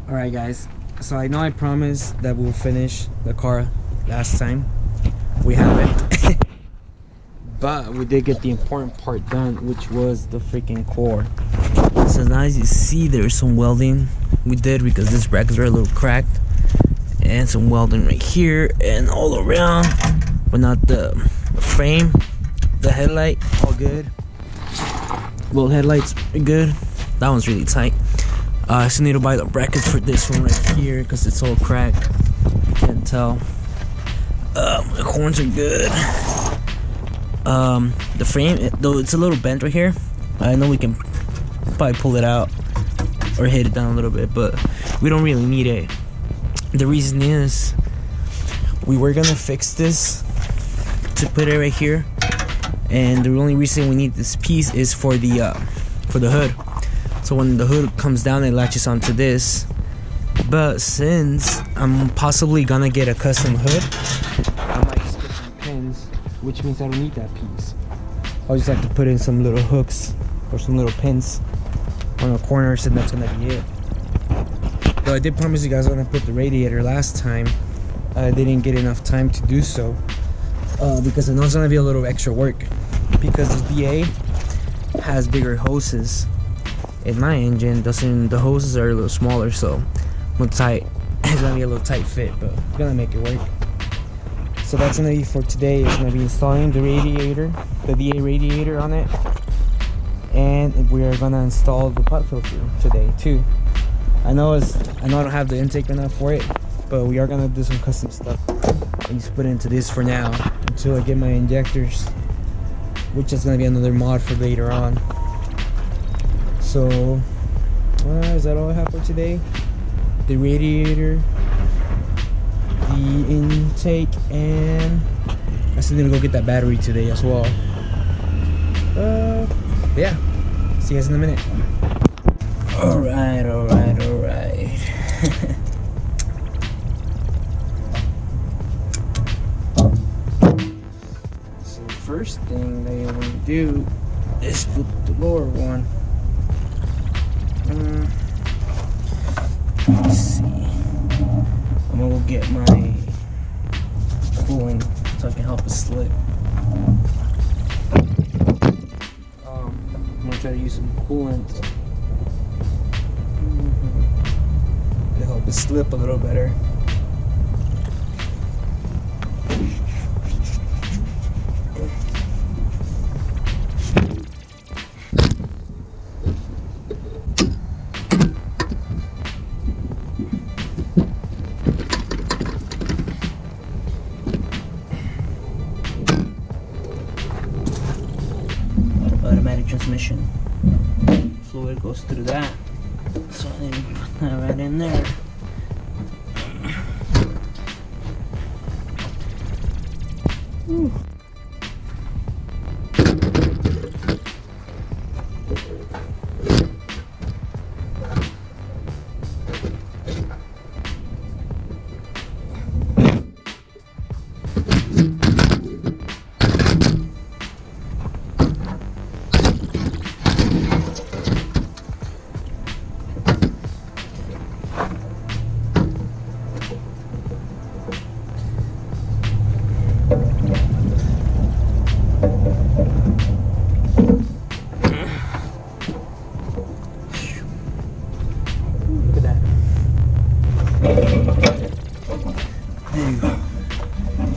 Alright guys, so I know I promised that we'll finish the car last time. We haven't. But we did get the important part done, which was the freaking core. So now as you see, there's some welding we did because these brackets are a little cracked. And some welding right here and all around. But not the frame, the headlight, all good. Well, headlights are good. That one's really tight. I still need to buy the brackets for this one right here because it's all cracked. You can't tell. The horns are good. The frame, though it's a little bent right here. I know we can probably pull it out or hit it down a little bit, but we don't really need it. The reason is we were gonna fix this to put it right here, and the only reason we need this piece is for the hood. So when the hood comes down, it latches onto this. But since I'm possibly gonna get a custom hood, I might just get some pins, which means I don't need that piece. I'll just have to put in some little hooks or some little pins on the corners, and that's gonna be it. Though I did promise you guys I'm gonna put the radiator last time. I didn't get enough time to do so because I know it's gonna be a little extra work because this BA has bigger hoses. In my engine, the hoses are a little smaller, so it's gonna be a little tight fit, but we're gonna make it work. So that's gonna be for today. It's gonna be installing the radiator, the VA radiator on it, and we are gonna install the pot filter today too. I know I don't have the intake enough for it, but we are gonna do some custom stuff and just put it into this for now until I get my injectors, which is gonna be another mod for later on. So, is that all I have for today? The radiator, the intake, and I still need to go get that battery today as well. Yeah, see you guys in a minute. Alright. So the first thing that you want to do is put the lower one. Let's see. I'm gonna go get my coolant so I can help it slip. I'm gonna try to use some coolant to help it slip a little better. Automatic transmission fluid goes through that, so I need to put that right in there. Whew.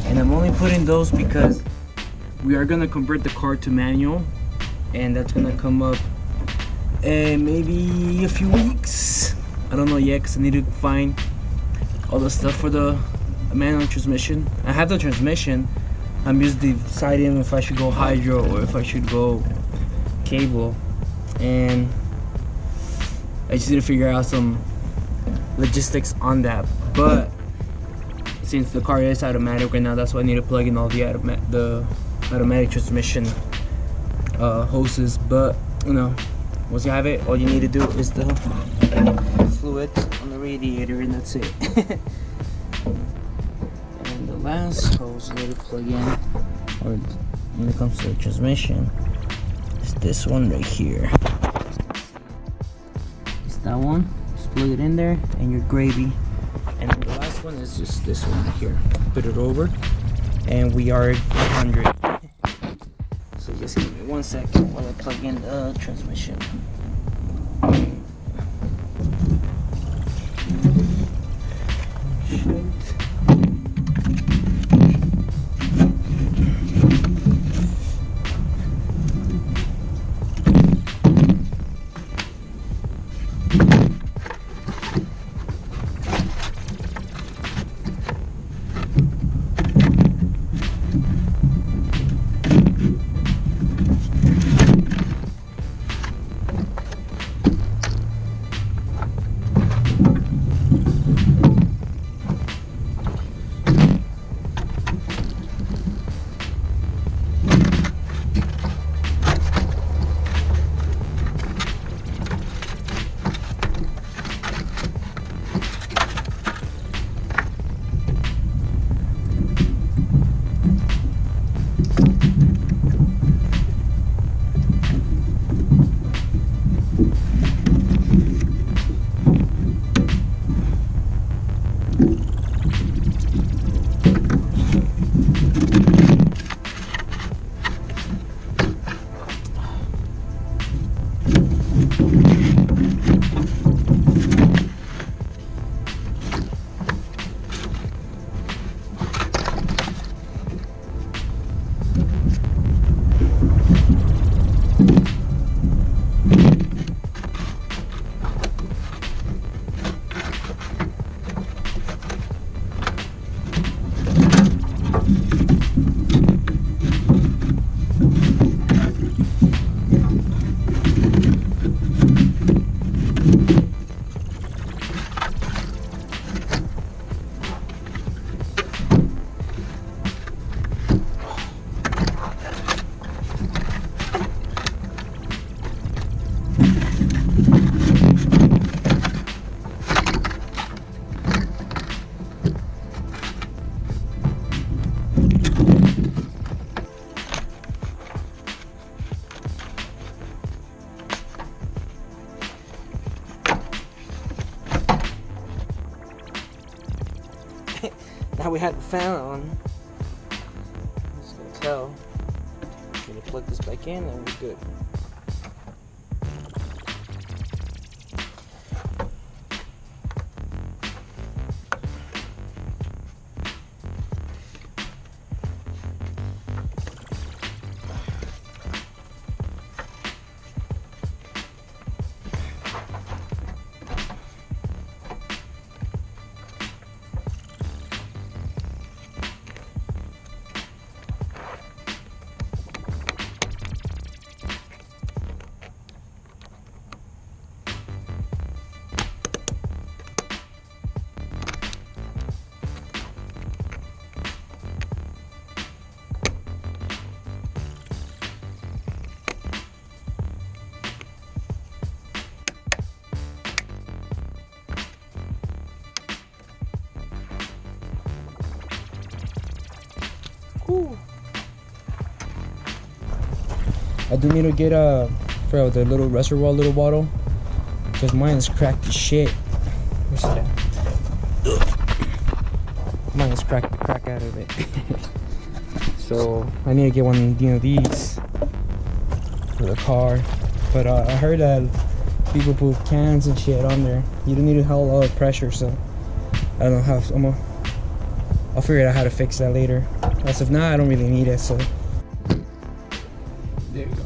And I'm only putting those because we are gonna convert the car to manual, and that's gonna come up in maybe a few weeks. I don't know yet because I need to find all the stuff for the manual transmission. I have the transmission. I'm just deciding if I should go hydro or if I should go cable, and I just need to figure out some logistics on that. But since the car is automatic right now, that's why I need to plug in all the automatic transmission hoses. But you know, once you have it, all you need to do is the fluid on the radiator, and that's it. And the last hose you need to plug in, or when it comes to the transmission, is this one right here. It's that one. Just plug it in there, and your gravy. And then the last one is just this one right here. Put it over, and we are at 100. So just give me 1 second while I plug in the transmission. Now we had the fan on. I'm just gonna tell. I'm gonna plug this back in and we're good. I do need to get for the little reservoir little bottle, because mine is cracked as shit. Where's it at? Mine is cracked the crack out of it. So I need to get one of these for the car. But I heard that people put cans and shit on there. You don't need a whole lot of pressure, so I don't know how. I'll figure out how to fix that later. As of now, I don't really need it, so. There you go.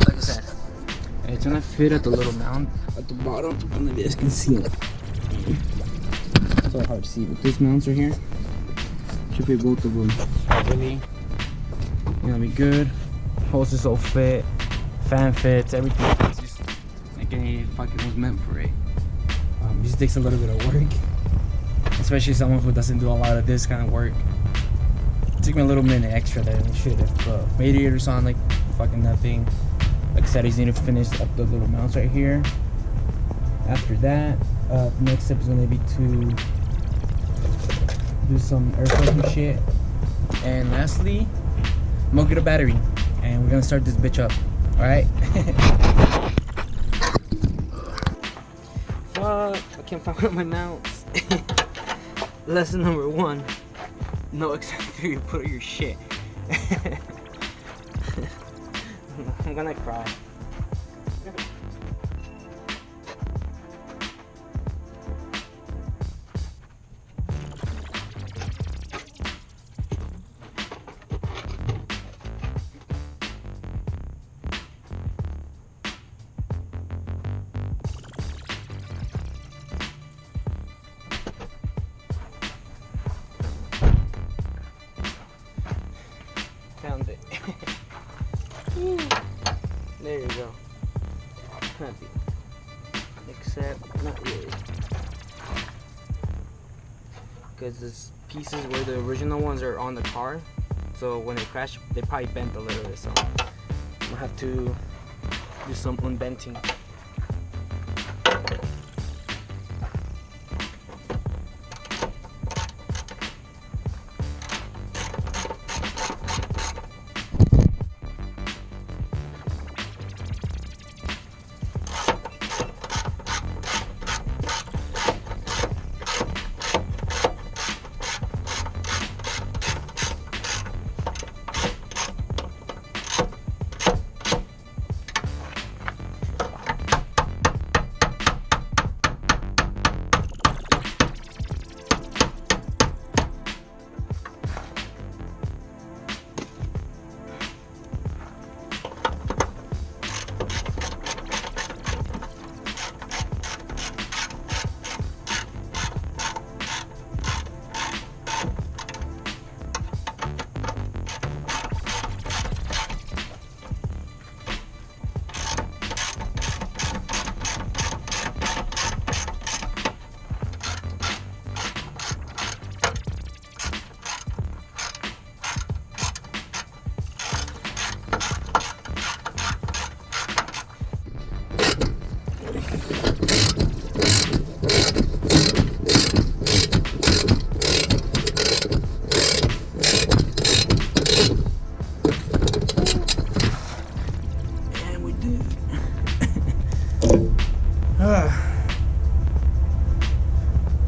Like I said, it's gonna fit at the little mount at the bottom. I don't know if you guys can see it. It's so hard to see, but these mounts are here. Should fit both of them. Really, gonna be good. Hoses all fit, fan fits, everything fits. Just like any fucking was meant for it. Just takes a little bit of work, especially someone who doesn't do a lot of this kind of work. It took me a little minute extra than it should have. Radiator's on like fucking nothing. Like I said, I just need to finish up the little mounts right here. After that, the next step is gonna be to do some air filtering shit. And lastly, I'm gonna get a battery and we're gonna start this bitch up. Alright? fuck? I can't find where my mounts. Lesson number 1. No accessory you put on your shit. I'm gonna cry. Found it. There you go. Happy. Except, not really. Because this pieces where the original ones are on the car. So when they crash, they probably bent a little bit. So I'm gonna have to do some unbenting.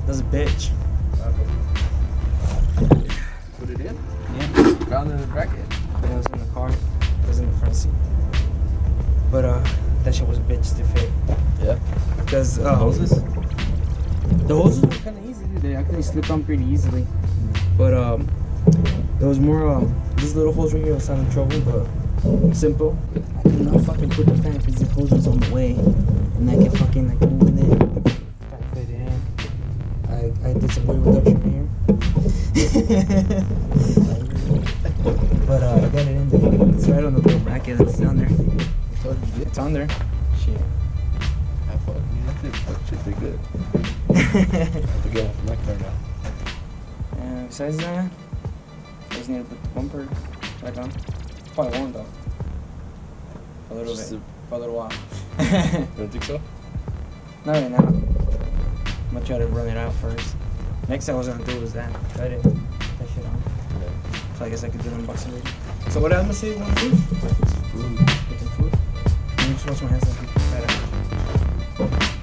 That's a bitch. Put it in? Yeah. Found it in the bracket. It was in the car. It was in the front seat. But that shit was a bitch to fit. Yeah. Because The hoses? the hoses were kind of easy. They actually slipped on pretty easily. But there was more these little holes right here was sounding trouble, but simple. I did not fucking put the fan because the hose was on the way, and I kept fucking like moving it. Trying to fit it in. I did some weight reduction here. But I got it in there. It's right on the little bracket that's down there. I told you you did. It's on there. Shit. I thought you should be good. I have to get off the neck there now. And besides that, I just need to put the bumper back on. Probably won't though. For a little Just bit. For a little while. You don't think so? Not right now. I'm gonna try to run it out first. Next thing I was gonna do was that. Try to put that shit on. Yeah. So I guess I could do an unboxing video. So what I'm gonna say you wanna do? Food. Get some food. Let me just wash my hands and right out.